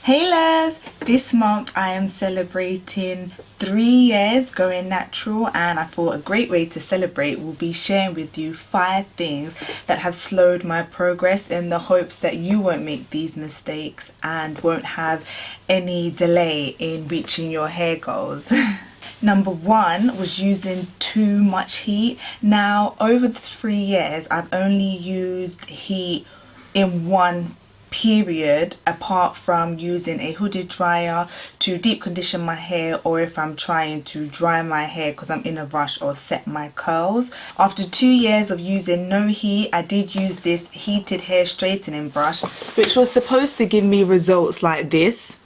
Hey loves! This month I am celebrating 3 years going natural, and I thought a great way to celebrate will be sharing with you 5 things that have slowed my progress, in the hopes that you won't make these mistakes and won't have any delay in reaching your hair goals. Number 1 was using too much heat. Now over the 3 years I've only used heat in one period, apart from using a hooded dryer to deep condition my hair, or if I'm trying to dry my hair because I'm in a rush or set my curls. After 2 years of using no heat, I did use this heated hair straightening brush, which was supposed to give me results like this.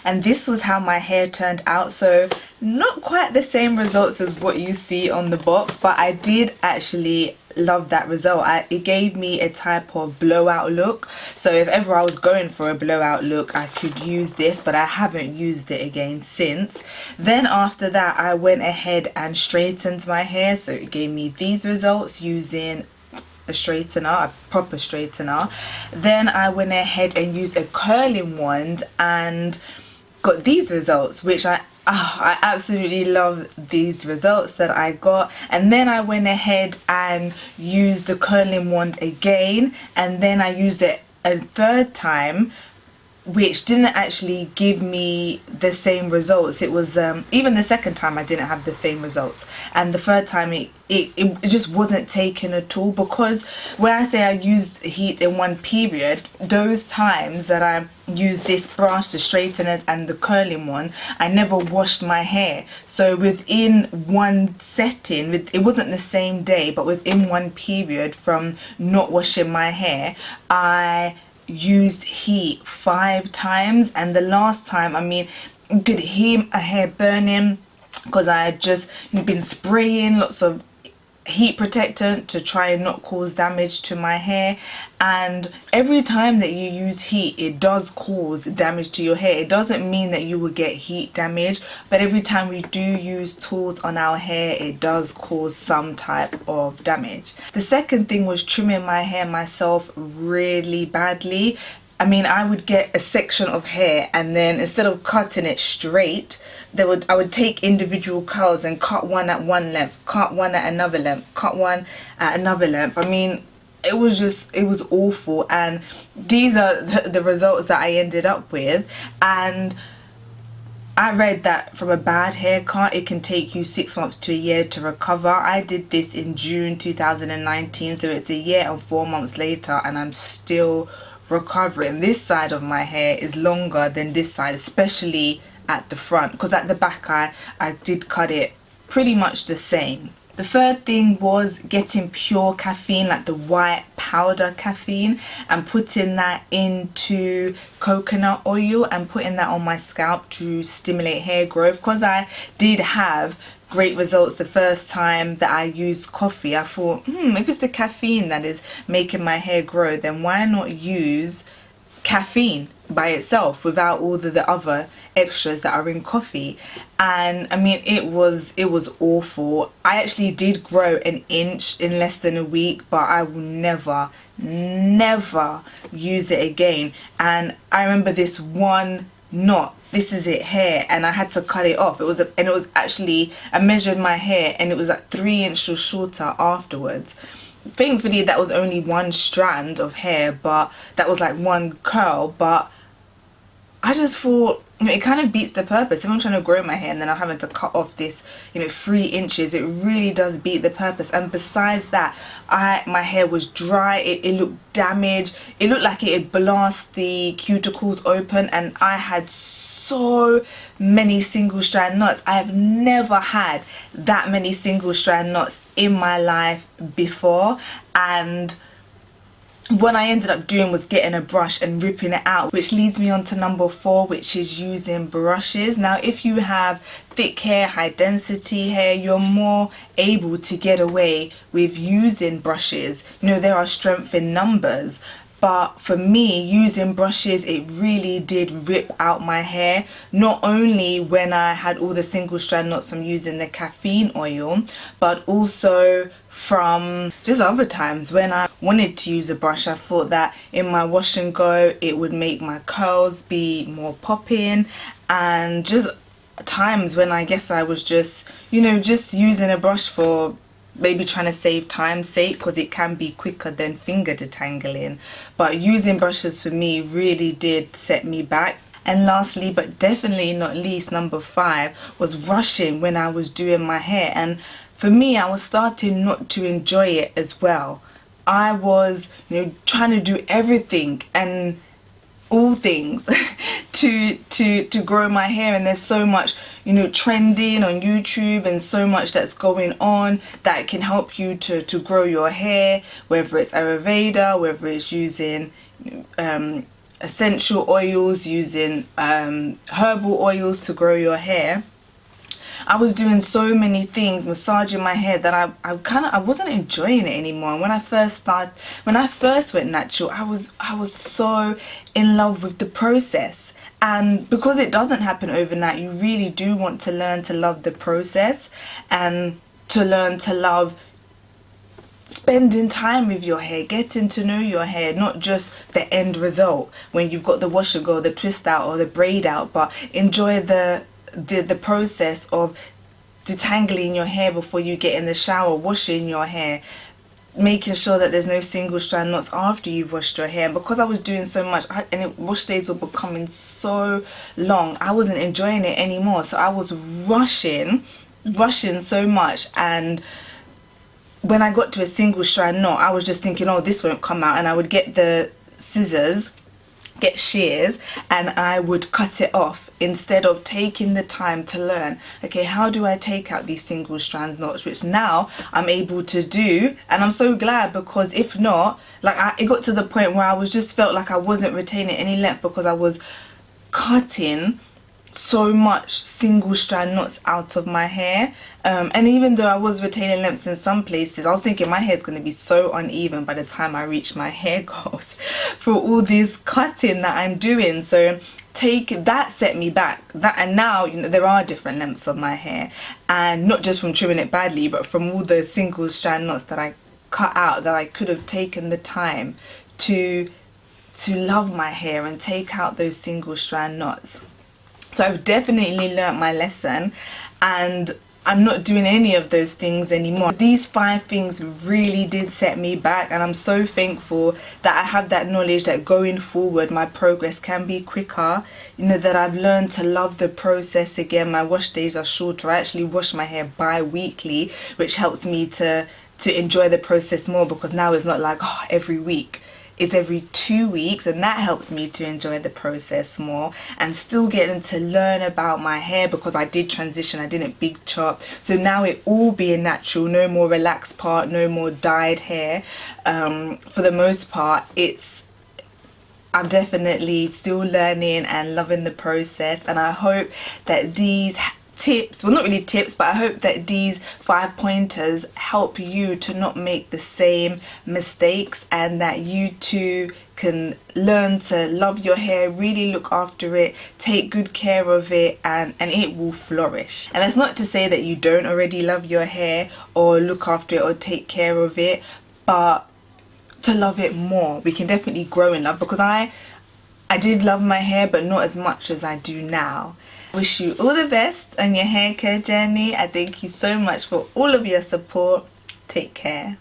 And this was how my hair turned out. So not quite the same results as what you see on the box, but I did actually love that result. It gave me a type of blowout look, so if ever I was going for a blowout look I could use this, but I haven't used it again since. Then after that I went ahead and straightened my hair, so it gave me these results using a straightener, a proper straightener. Then I went ahead and used a curling wand and got these results, which I absolutely love these results that I got. And then I went ahead and used the curling wand again, and then I used it a third time, which didn't actually give me the same results. It was even the second time I didn't have the same results, and the third time it just wasn't taken at all. Because when I say I used heat in one period, those times that I used this brush, the straighteners and the curling one, I never washed my hair. So within one setting, it wasn't the same day, but within one period from not washing my hair, I used heat 5 times. And the last time, I mean, you could hear my hair burning because I had just been spraying lots of heat protectant to try and not cause damage to my hair. And every time that you use heat, it does cause damage to your hair. It doesn't mean that you will get heat damage, but every time we do use tools on our hair, it does cause some type of damage. The second thing was trimming my hair myself really badly. I mean, I would get a section of hair, and then instead of cutting it straight, I would take individual curls and cut one at one length, cut one at another length, cut one at another length. I mean, it was awful, and these are the results that I ended up with. And I read that from a bad haircut it can take you 6 months to a year to recover. I did this in June 2019, so it's a year and 4 months later, and I'm still recovering. This side of my hair is longer than this side, especially at the front, because at the back I did cut it pretty much the same. The third thing was getting pure caffeine, like the white powder caffeine, and putting that into coconut oil and putting that on my scalp to stimulate hair growth. Because I did have great results the first time that I used coffee, I thought, if it's the caffeine that is making my hair grow, then why not use caffeine by itself without all the other extras that are in coffee? And I mean, it was awful. I actually did grow an inch in less than a week, but I will never use it again. And I remember this one knot, this is it here, and I had to cut it off. It was actually, I measured my hair and it was like 3 inches shorter afterwards. Thankfully that was only one strand of hair, but that was like one curl. But I just thought, it kind of beats the purpose. If I'm trying to grow my hair and then I'm having to cut off this 3 inches, it really does beat the purpose. And besides that, my hair was dry, it looked damaged, it looked like it had blasted the cuticles open, and I had so many single strand knots. I have never had that many single strand knots in my life before. And what I ended up doing was getting a brush and ripping it out, which leads me on to number 4, which is using brushes. Now if you have thick hair, high density hair, you're more able to get away with using brushes. There are strength in numbers. But for me, using brushes, it really did rip out my hair. Not only when I had all the single strand knots from using the caffeine oil, but also from just other times when I wanted to use a brush. I thought that in my wash and go it would make my curls be more popping, and just times when I guess I was just, you know, just using a brush for maybe trying to save time's sake, because it can be quicker than finger detangling. But using brushes for me really did set me back. And lastly, but definitely not least, number 5 was rushing when I was doing my hair. And for me, I was starting not to enjoy it as well. I was, you know, trying to do everything and all things to grow my hair, and there's so much, you know, trending on YouTube and so much that's going on that can help you to grow your hair, whether it's Ayurveda, whether it's using essential oils, using herbal oils to grow your hair. I was doing so many things, massaging my hair, that I wasn't enjoying it anymore. And when I first went natural, I was so in love with the process. And because it doesn't happen overnight, you really do want to learn to love the process, and to learn to love spending time with your hair, getting to know your hair, not just the end result when you've got the wash and go, the twist out or the braid out, but enjoy the process of detangling your hair before you get in the shower, washing your hair, making sure that there's no single strand knots after you've washed your hair. And because I was doing so much, wash days were becoming so long, I wasn't enjoying it anymore. So I was rushing so much, and when I got to a single strand knot, I was just thinking, oh, this won't come out, and I would get the scissors, get shears, and I would cut it off, instead of taking the time to learn, okay, how do I take out these single strand knots, which now I'm able to do. And I'm so glad, because if not, like, it got to the point where I was just felt like I wasn't retaining any length, because I was cutting so much single strand knots out of my hair. And even though I was retaining lengths in some places, I was thinking my hair's going to be so uneven by the time I reach my hair goals for all this cutting that I'm doing. So that set me back. And now, you know, there are different lengths of my hair, and not just from trimming it badly, but from all the single strand knots that I cut out, that I could have taken the time to love my hair and take out those single strand knots. So I've definitely learnt my lesson, and I'm not doing any of those things anymore. These 5 things really did set me back, and I'm so thankful that I have that knowledge that going forward my progress can be quicker. You know, that I've learned to love the process again. My wash days are shorter. I actually wash my hair bi-weekly, which helps me to enjoy the process more, because now it's not like, oh, every week. It's every 2 weeks, and that helps me to enjoy the process more, and still getting to learn about my hair, because I did transition, I didn't big chop, so now it all being natural, no more relaxed part, no more dyed hair. For the most part, I'm definitely still learning and loving the process, and I hope that these tips, well, not really tips, but I hope that these 5 pointers help you to not make the same mistakes, and that you too can learn to love your hair, really look after it, take good care of it, and it will flourish. And that's not to say that you don't already love your hair or look after it or take care of it, but to love it more. We can definitely grow in love, because I did love my hair, but not as much as I do now. Wish you all the best on your hair care journey. I thank you so much for all of your support. Take care.